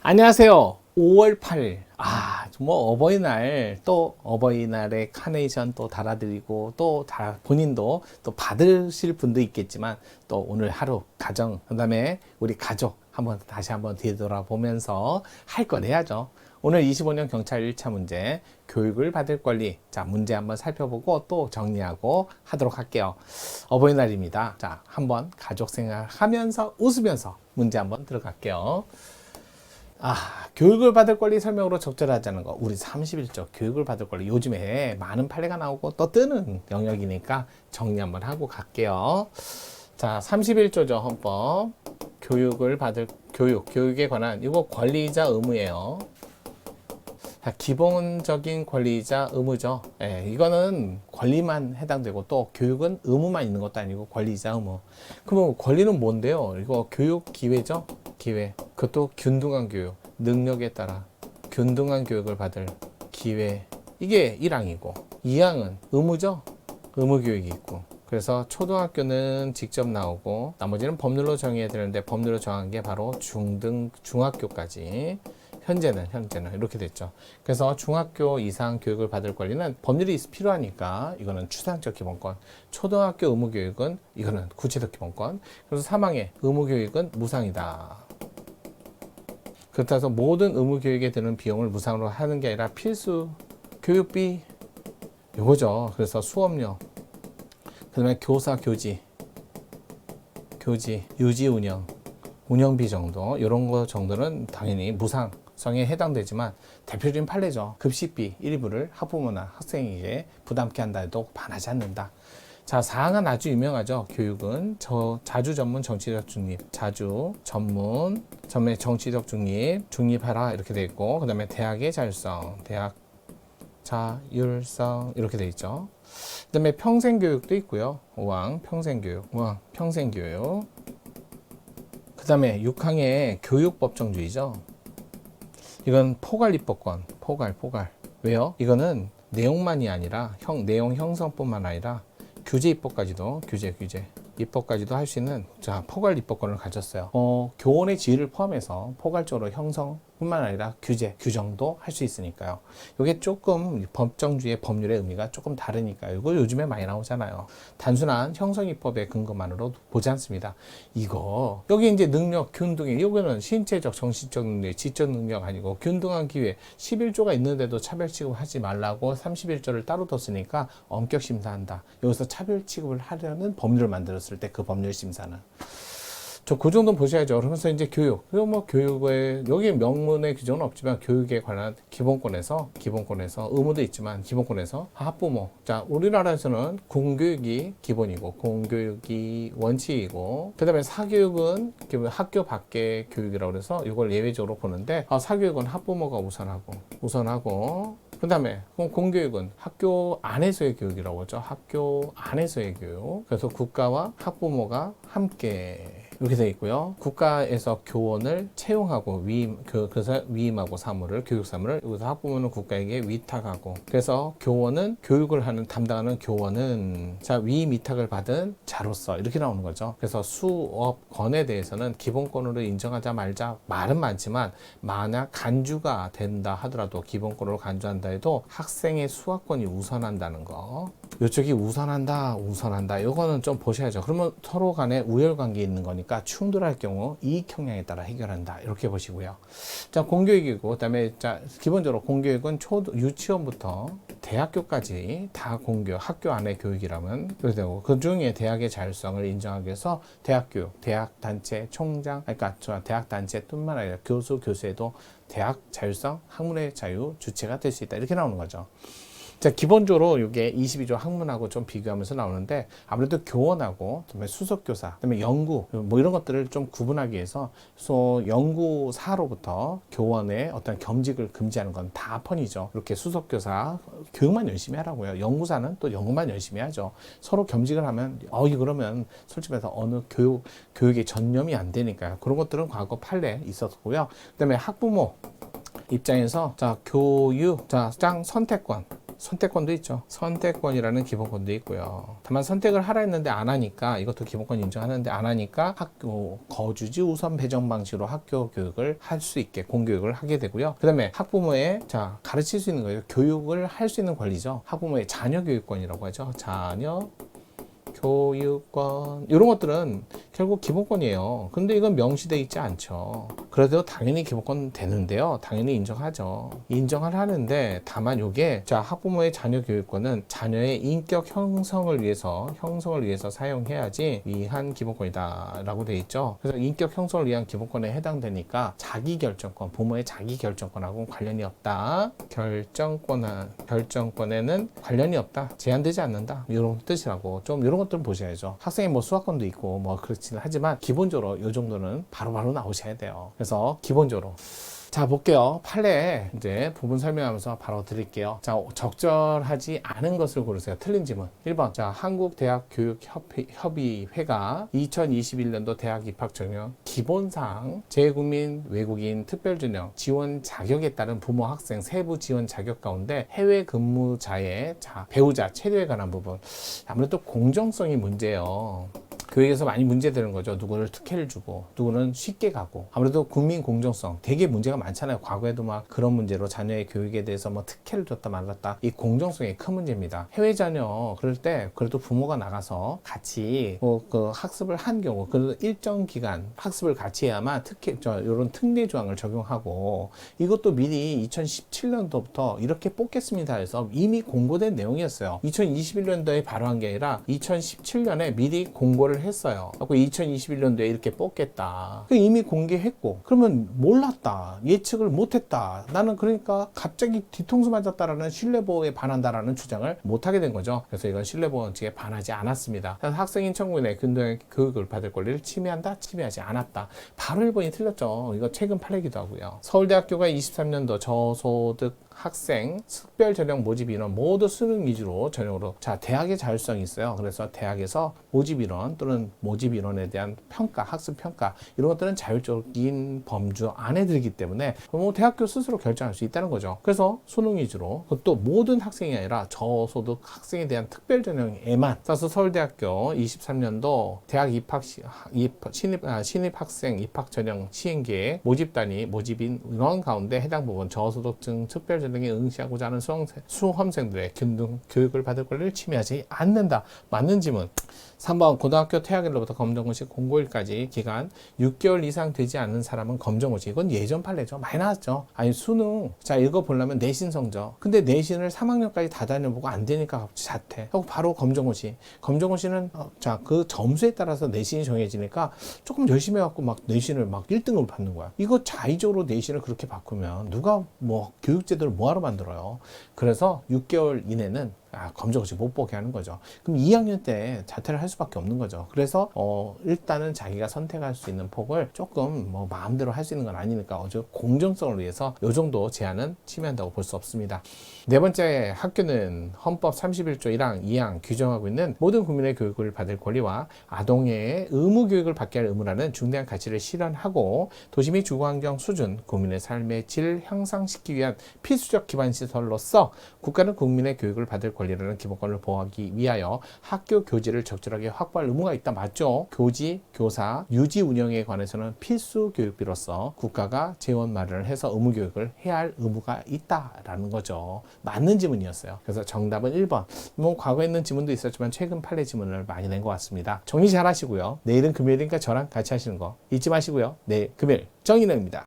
안녕하세요. 5월 8일. 정말 어버이날, 또 어버이날에 카네이션 또 달아드리고, 또 본인도 또 받으실 분도 있겠지만, 또 오늘 하루 가정, 그 다음에 우리 가족 다시 한번 뒤돌아보면서 할 건 해야죠. 오늘 25년 경찰 1차 문제, 교육을 받을 권리. 자, 문제 한번 살펴보고 또 정리하고 하도록 할게요. 어버이날입니다. 자, 한번 가족 생각하면서 웃으면서 문제 한번 들어갈게요. 교육을 받을 권리 설명으로 적절하지 않은 거. 우리 31조 교육을 받을 권리. 요즘에 많은 판례가 나오고 또 뜨는 영역이니까 정리 한번 하고 갈게요. 자, 31조죠. 헌법. 교육에 관한 이거 권리이자 의무예요. 자, 기본적인 권리이자 의무죠. 이거는 권리만 해당되고 또 교육은 의무만 있는 것도 아니고 권리이자 의무. 그럼 권리는 뭔데요? 이거 교육 기회죠. 기회. 그것도 균등한 교육. 능력에 따라 균등한 교육을 받을 기회. 이게 1항이고 2항은 의무죠. 의무 교육이 있고. 그래서 초등학교는 직접 나오고 나머지는 법률로 정해야 되는데 법률로 정한 게 바로 중학교까지. 현재는 이렇게 됐죠. 그래서 중학교 이상 교육을 받을 권리는 법률이 필요하니까 이거는 추상적 기본권. 초등학교 의무교육은 이거는 구체적 기본권. 그래서 3항의 의무교육은 무상이다. 그렇다고 해서 모든 의무교육에 드는 비용을 무상으로 하는 게 아니라 필수 교육비 요거죠. 그래서 수업료, 그 다음에 교사 교지, 유지 운영, 운영비 정도 이런 거 정도는 당연히 무상성에 해당되지만 대표적인 판례죠. 급식비 일부를 학부모나 학생에게 부담케 한다 해도 반하지 않는다. 자, 4항은 아주 유명하죠. 교육은 자주 전문 정치적 중립, 정치적 중립하라 이렇게 돼 있고, 그 다음에 대학의 자율성 이렇게 돼 있죠. 그 다음에 평생교육도 있고요. 5항 평생교육. 그 다음에 6항의 교육법정주의죠. 이건 포괄입법권, 포괄. 왜요? 이거는 내용만이 아니라 내용 형성뿐만 아니라 규제 입법까지도 입법까지도 할 수 있는 포괄 입법권을 가졌어요. 교원의 지위를 포함해서 포괄적으로 형성뿐만 아니라 규정도 할 수 있으니까요. 이게 조금 법정주의 법률의 의미가 조금 다르니까요. 이거 요즘에 많이 나오잖아요. 단순한 형성 입법의 근거만으로 보지 않습니다. 여기 이제 능력 균등이 이거는 신체적, 정신적 능력, 지적 능력 아니고 균등한 기회 11조가 있는데도 차별 취급하지 말라고 31조를 따로 뒀으니까 엄격 심사한다. 여기서 차별 취급을 하려는 법률을 만들었을 때 그 법률 심사는 그 정도는 보셔야죠. 그러면서 이제 교육에 여기 명문의 규정은 없지만 교육에 관한 기본권에서 의무도 있지만 기본권에서 학부모. 자, 우리나라에서는 공교육이 기본이고 공교육이 원칙이고, 그다음에 사교육은 학교 밖의 교육이라고 해서 이걸 예외적으로 보는데, 사교육은 학부모가 우선하고 그 다음에 공교육은 학교 안에서의 교육이라고 하죠. 학교 안에서의 교육. 그래서 국가와 학부모가 함께 이렇게 되어 있고요. 국가에서 교원을 채용하고 그래서 위임하고 교육 사무를 여기서 학부모는 국가에게 위탁하고, 그래서 교원은 담당하는 교원은 위임 위탁을 받은 자로서 이렇게 나오는 거죠. 그래서 수업권에 대해서는 기본권으로 인정하자 말자 말은 많지만, 만약 간주가 된다 하더라도 기본권으로 간주한다 해도 학생의 수학권이 우선한다는 거. 이쪽이 우선한다. 이거는 좀 보셔야죠. 그러면 서로 간에 우열관계 있는 거니까 충돌할 경우 이익 형량에 따라 해결한다. 이렇게 보시고요. 자, 공교육이고, 그다음에 기본적으로 공교육은 유치원부터 대학교까지 다 학교 안의 교육이라면 그렇게 되고, 그 중에 대학의 자율성을 인정하기 위해서 대학 단체 총장, 대학 단체뿐만 아니라 교수에도 대학 자율성, 학문의 자유 주체가 될 수 있다. 이렇게 나오는 거죠. 자, 기본적으로 이게 22조 학문하고 좀 비교하면서 나오는데, 아무래도 교원하고 그다음에 수석교사, 그다음에 연구 이런 것들을 좀 구분하기 위해서 연구사로부터 교원의 어떤 겸직을 금지하는 건 다 펀이죠. 이렇게 수석교사 교육만 열심히 하라고요. 연구사는 또 연구만 열심히 하죠. 서로 겸직을 하면 그러면 솔직히 말해서 어느 교육에 전념이 안 되니까요. 그런 것들은 과거 판례 있었고요. 그다음에 학부모 입장에서 교육장 선택권. 선택권도 있죠. 선택권이라는 기본권도 있고요. 다만 선택을 하라 했는데 안 하니까, 이것도 기본권 인정하는데 안 하니까 학교 거주지 우선 배정 방식으로 학교 교육을 할 수 있게 공교육을 하게 되고요. 그 다음에 학부모의 가르칠 수 있는 거예요. 교육을 할 수 있는 권리죠. 학부모의 자녀 교육권이라고 하죠. 자녀 교육권, 이런 것들은 결국 기본권이에요. 근데 이건 명시되어 있지 않죠. 그래도 당연히 기본권 되는데요. 당연히 인정하죠. 인정을 하는데, 다만 이게 학부모의 자녀 교육권은 자녀의 인격 형성을 위해서 사용해야지 위한 기본권이다 라고 되어 있죠. 그래서 인격 형성을 위한 기본권에 해당되니까 자기결정권, 부모의 자기결정권하고는 관련이 없다. 결정권에는 관련이 없다. 제한되지 않는다. 이런 뜻이라고. 좀 이런 것들은 보셔야죠. 학생이 뭐 수학권도 있고 뭐 그렇지는 하지만 기본적으로 이 정도는 바로바로 나오셔야 돼요. 그래서 기본적으로 자, 볼게요. 판례 이제 부분 설명하면서 바로 드릴게요. 자, 적절하지 않은 것을 고르세요. 틀린 지문. 1번. 자, 한국대학교육협의회가 2021년도 대학 입학 전형 기본사항 재외국민 외국인 특별전형 지원 자격에 따른 부모 학생 세부 지원 자격 가운데 해외 근무자의 배우자 체류에 관한 부분. 아무래도 공정성이 문제예요. 교육에서 많이 문제되는 거죠. 누구를 특혜를 주고 누구는 쉽게 가고. 아무래도 국민 공정성 되게 문제가 많잖아요. 과거에도 막 그런 문제로 자녀의 교육에 대해서 뭐 특혜를 줬다 말았다. 이 공정성이 큰 문제입니다. 해외 자녀 그럴 때 그래도 부모가 나가서 같이 그 학습을 한 경우 그래도 일정 기간 학습을 같이 해야만 이런 특례 조항을 적용하고, 이것도 미리 2017년도부터 이렇게 뽑겠습니다 해서 이미 공고된 내용이었어요. 2021년도에 발효한 게 아니라 2017년에 미리 공고를 했어요. 그리고 2021년도에 이렇게 뽑겠다. 이미 공개했고, 그러면 몰랐다. 예측을 못했다. 나는 그러니까 갑자기 뒤통수 맞았다라는 신뢰보호에 반한다라는 주장을 못하게 된 거죠. 그래서 이건 신뢰보호 원칙에 반하지 않았습니다. 학생인 청구인의 교육을 받을 권리를 침해한다? 침해하지 않았다. 바로 1번이 틀렸죠. 이거 최근 판례기도 하고요. 서울대학교가 23년도 저소득 학생 특별 전형 모집 인원 모두 수능 위주로 전형으로 대학의 자율성이 있어요. 그래서 대학에서 모집 인원 또는 모집 인원에 대한 평가, 학습 평가 이런 것들은 자율적인 범주 안에 들기 때문에 대학교 스스로 결정할 수 있다는 거죠. 그래서 수능 위주로, 그것도 모든 학생이 아니라 저소득 학생에 대한 특별 전형에만. 따라서 서울대학교 23년도 대학 신입 학생 입학 전형 시행계획 모집 단위 모집인 인원 가운데 해당 부분 저소득층 특별 전형에 응시하고자 하는 수험생들의 균등 교육을 받을 권리를 침해하지 않는다. 맞는 지문. 3번 고등학교 퇴학일로부터 검정고시 공고일까지 기간 6개월 이상 되지 않는 사람은 검정고시. 이건 예전 판례죠. 많이 나왔죠. 아니 수능 읽어보려면 내신 성적. 근데 내신을 3학년까지 다 다녀보고 안 되니까 자퇴. 하고 바로 검정고시. 검정고시는 그 점수에 따라서 내신이 정해지니까 조금 열심히 해갖고 막 내신을 막 1등으로 받는 거야. 이거 자의적으로 내신을 그렇게 바꾸면 누가 뭐 교육제도를 뭐하러 만들어요. 그래서 6개월 이내는 검정고시 못 보게 하는 거죠. 그럼 2학년 때 자퇴를 할 수밖에 없는 거죠. 그래서 일단은 자기가 선택할 수 있는 폭을 조금 마음대로 할 수 있는 건 아니니까 공정성을 위해서 이 정도 제한은 침해한다고 볼 수 없습니다. 네 번째, 학교는 헌법 31조 1항 2항 규정하고 있는 모든 국민의 교육을 받을 권리와 아동의 의무 교육을 받게 할 의무라는 중대한 가치를 실현하고 도시 및 주거환경 수준, 국민의 삶의 질 향상시키기 위한 필수적 기반시설로서 국가는 국민의 교육을 받을 권리라는 기본권을 보호하기 위하여 학교 교지를 적절하게 확보할 의무가 있다. 맞죠? 교지, 교사, 유지 운영에 관해서는 필수 교육비로서 국가가 재원 마련을 해서 의무 교육을 해야 할 의무가 있다라는 거죠. 맞는 지문이었어요. 그래서 정답은 1번. 과거에 있는 지문도 있었지만 최근 판례 지문을 많이 낸 것 같습니다. 정리 잘 하시고요. 내일은 금요일이니까 저랑 같이 하시는 거 잊지 마시고요. 내일 금요일 정의능입니다.